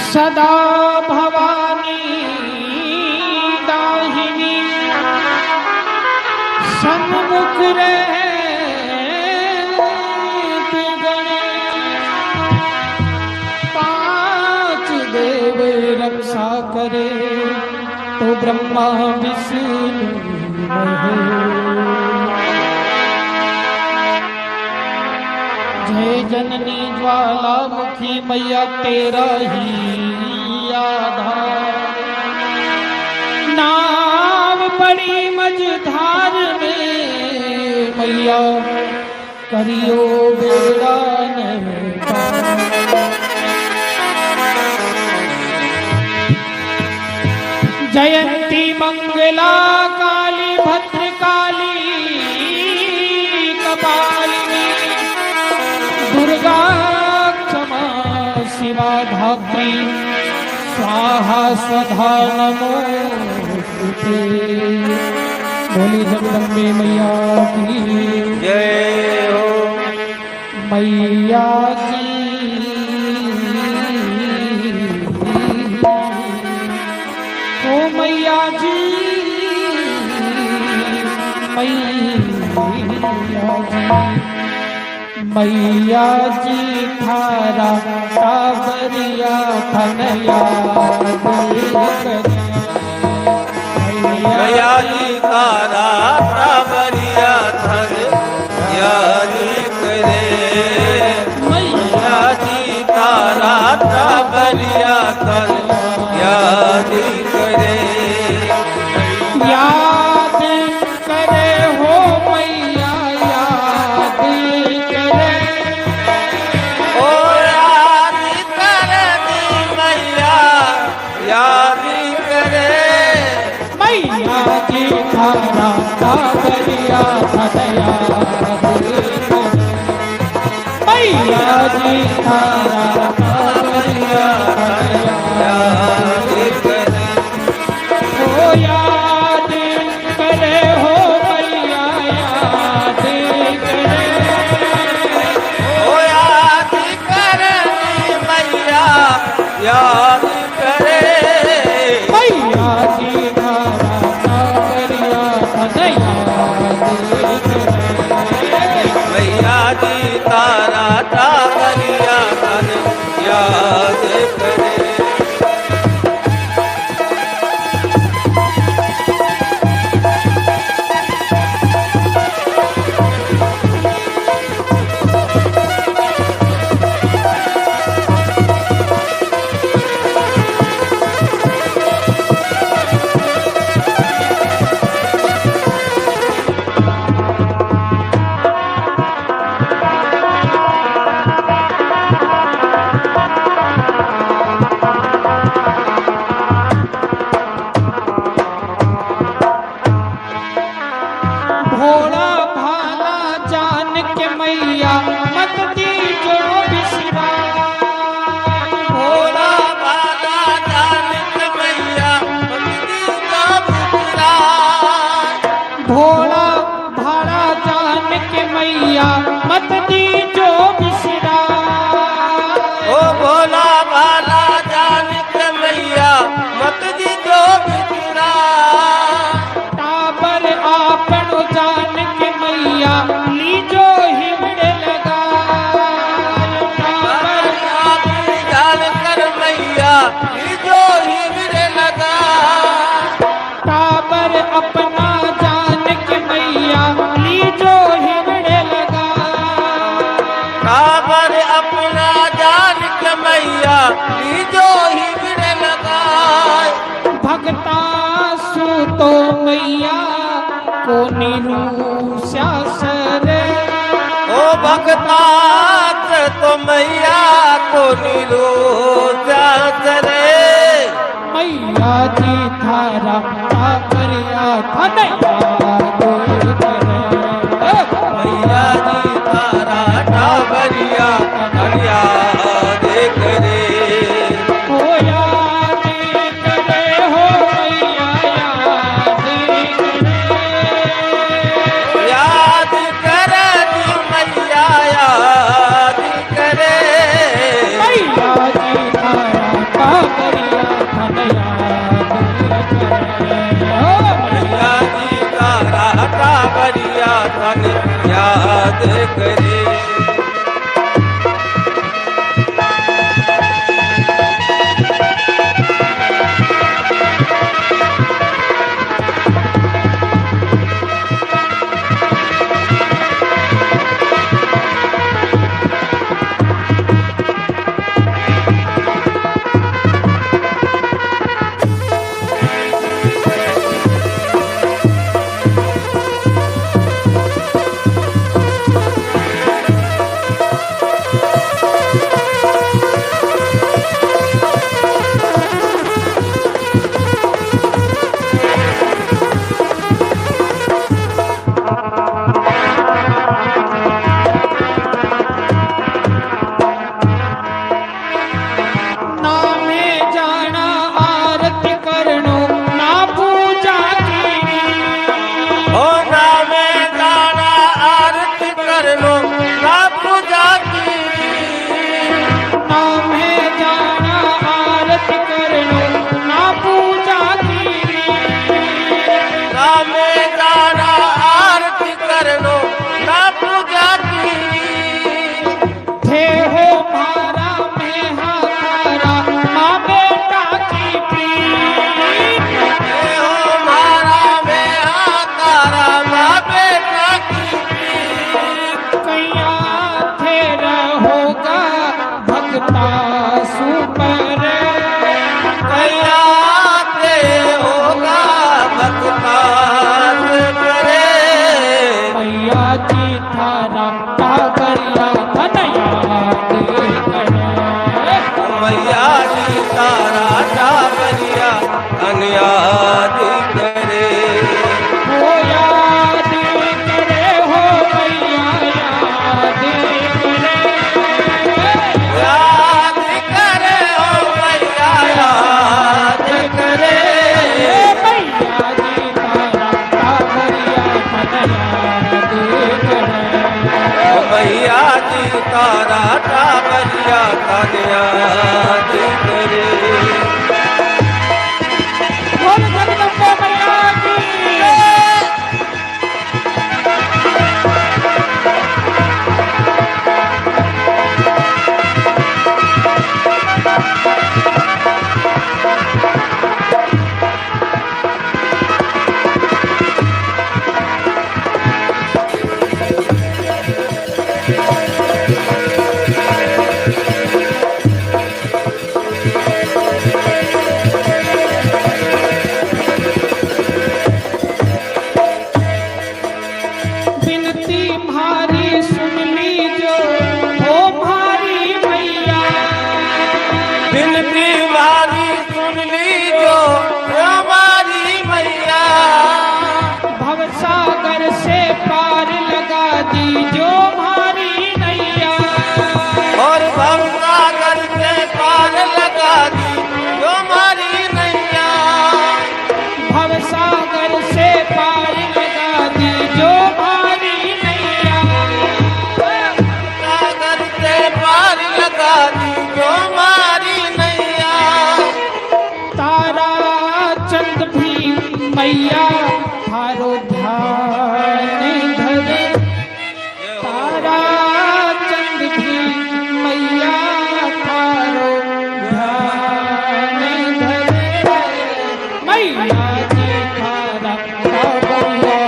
सदा भवानी दाहिनी सन्मुख पांच देव रक्षा करे तो ब्रह्मा विष्णु जय जननी ज्वालामुखी मैया तेरा ही आधार नाव बड़ी मझधार में मैया करियो बेड़ा जयंती मंगला काली भद्रकाली कपालिनी दुर्गा क्षमा शिवा धात्री स्वाहा स्वधा नमोस्तुते। बोली जगदम्बे मैया की जय हो। मैया की ओ मैया जी मैया जी थारा कावरिया कन्हैया मैया जी तारा कावरिया धन याद करे। मैया जी तारा कावरिया धन याद करे। याद करे हो मैया याद करे। ओ याद करे मैया याद करे। मैया जी थारा कावरिया धनया मैया जी थारा कावरिया याद करे। ओ याद करे हो मैया याद करे। ओ याद करे मैया याद करे। मैया जी थारा कावरिया धनया मैया जी तारा कावरिया धन याद करे। भोला भाला जान के मैया मत दीजो बिसरा। भोला भाला जान के मैया मत दीजो बिसरा। भोला भाला जान के मैया मत दीजो बिसरा। ओ भोला भाला जान के मैया मत दीजो बिसरा। टाबर आपनो जान के मैया लीजो हिमड़े लगा। टाबर आपनी जान कर मैया जो हिमरे लगा। टाबर अपना जान के मैया लीजो हिमड़े लगा। काबर अपना जान के मैया जो हिमरे लगा। भगता सूतो मैया को निरूषा सरे। ओ भगता तो मैया को नीलो करे। मैया जी थारा कावरिया धनया करे। मैया जी तारा कावरिया धनिया देख रे। ओ याद करे हो मैया याद करे। याद करे मैया याद करे। मैया जी थारा माता सुपर कैया ते होगा बकवास करे मैया जी थारा टाबरिया धन याद करे मैया जी तारा टाबरिया धन याद करे हो याद करे हो मैया याद करे याद करे ओ मैया याद करे मैया जी तारा टाबरिया धन याद करे मैया जी तारा टाबरिया धन याद करे बोल जगदम्बा मैया की बिनती भारी सुन लीजो हो भारी मैया बिनती वाली सुन लीजो हमारी मैया भवसागर से पार लगा दीजो भारी नैया और भवसागर से पार लगा दी जो हमारी नैया भवसागर से पार लगा दीजो भारी नैया सागर से पार लगा दी जो हमारी नैया तारा चंद भी मैया थारो ध्यान धरे तारा चंद भी मैया थारो ध्यान धरे मैया जी थारा टाबरिया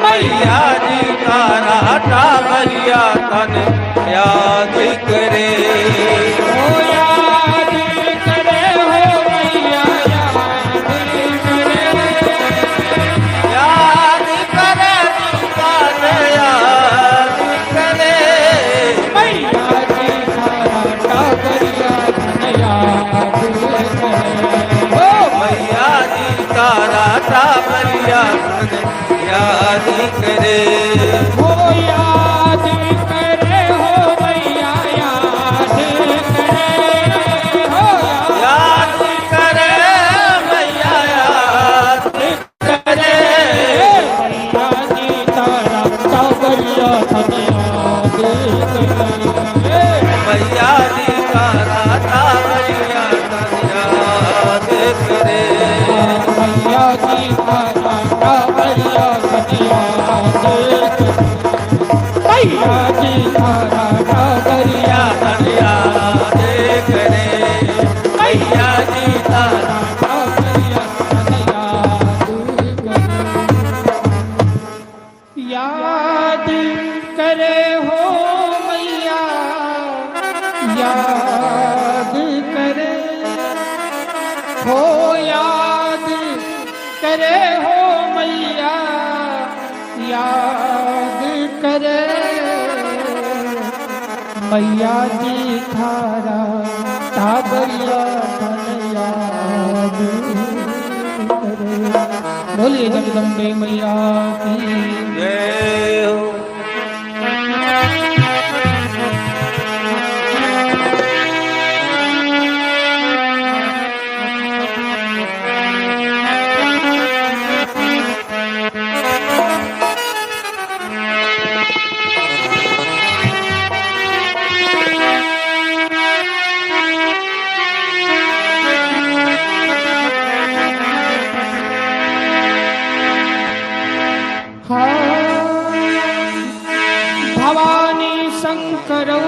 मैया जी तारा टाबरिया धन याद करे हो याद करे हो मैया याद करे याद करे तुमका याद करे मैया जी थारा टाबरिया धन याद करे हो मैया जी तारा टाबरिया धन याद करे हो याद करे हो मैया याद करे हो याद करे मैया याद करे मैया जी तारा टाबरिया धन याद करे मैया जी तारा टाबरिया धन याद करे मैया जी थारा टाबरिया धन याद करे मैया जी थारा टाबरिया धन याद करे मैया जी तारा टाबरिया धन याद करे याद करे हो मैया याद करे हो याद करे हो मैया याद करे मैया जी थारा टाबरिया धन याद करे बोलिए जगदम्बे मैया की जय हो भवानी शंकरौ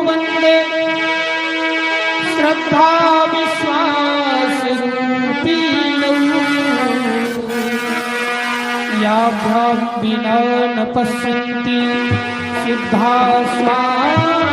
वंदे श्रद्धा विश्वास रूपिणौ याभ्यां विना न पश्यन्ति सिद्धा स्वान्तस्तमीश्वर